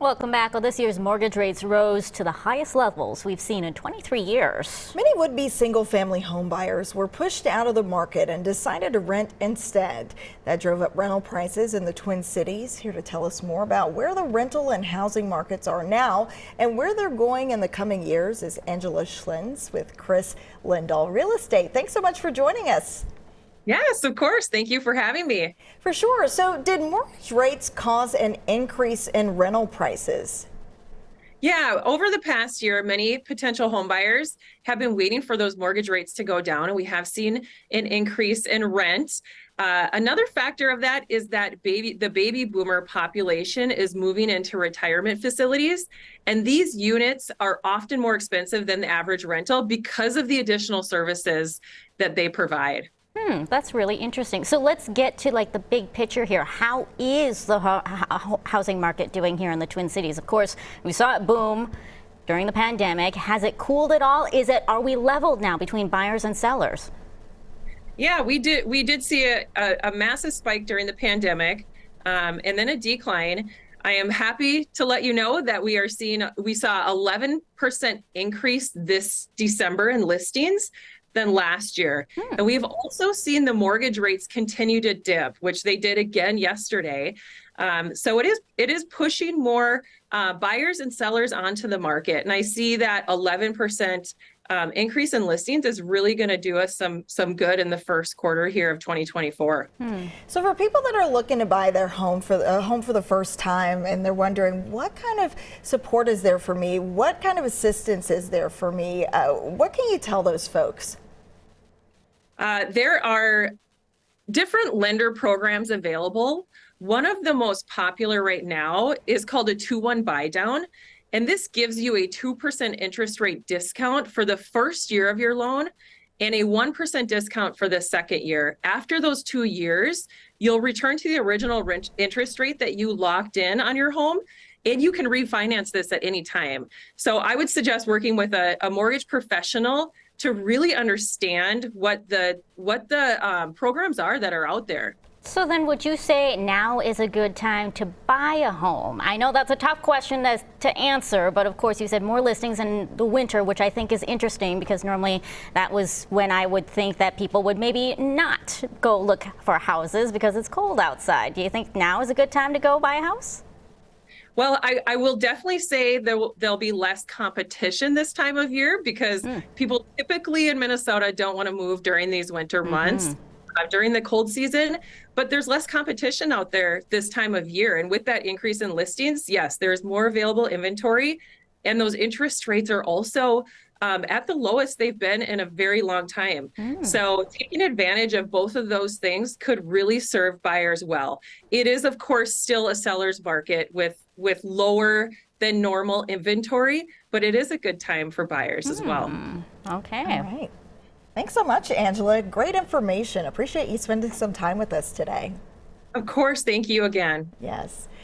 Welcome back. Well, this year's mortgage rates rose to the highest levels we've seen in 23 years. Many would-be single-family home buyers were pushed out of the market and decided to rent instead. That drove up rental prices in the Twin Cities. Here to tell us more about where the rental and housing markets are now and where they're going in the coming years is Angela Schliinz with Kris Lindahl Real Estate. Thanks so much for joining us. Yes, of course. Thank you for having me. For sure. So did mortgage rates cause an increase in rental prices? Yeah, over the past year, many potential home buyers have been waiting for those mortgage rates to go down, and we have seen an increase in rent. Another factor of that is that the baby boomer population is moving into retirement facilities, and these units are often more expensive than the average rental because of the additional services that they provide. That's really interesting. So let's get to the big picture here. How is the housing market doing here in the Twin Cities? Of course, we saw it boom during the pandemic. Has it cooled at all? Are we leveled now between buyers and sellers? Yeah, we did see a massive spike during the pandemic, and then a decline. I am happy to let you know that we saw 11% increase this December in listings than last year. And we've also seen the mortgage rates continue to dip, which they did again yesterday. So it is pushing more buyers and sellers onto the market. And I see that 11% increase in listings is really going to do us some good in the first quarter here of 2024. So for people that are looking to buy their home for the first time and they're wondering what kind of support is there for me, what kind of assistance is there for me, what can you tell those folks? There are different lender programs available. One of the most popular right now is called a 2-1 buy down. And this gives you a 2% interest rate discount for the first year of your loan and a 1% discount for the second year. After those 2 years, you'll return to the original interest rate that you locked in on your home, and you can refinance this at any time. So I would suggest working with a mortgage professional to really understand what the programs are that are out there. So then would you say now is a good time to buy a home? I know that's a tough question to answer, but of course you said more listings in the winter, which I think is interesting because normally that was when I would think that people would maybe not go look for houses because it's cold outside. Do you think now is a good time to go buy a house? Well, I will definitely say there'll be less competition this time of year because people typically in Minnesota don't want to move during these winter months. During the cold season, but there's less competition out there this time of year. And with that increase in listings, yes, there's more available inventory, and those interest rates are also at the lowest they've been in a very long time. So taking advantage of both of those things could really serve buyers well. It is, of course, still a seller's market with lower than normal inventory, but it is a good time for buyers as well. Okay. All right. Thanks so much, Angela. Great information. Appreciate you spending some time with us today. Of course. Thank you again. Yes.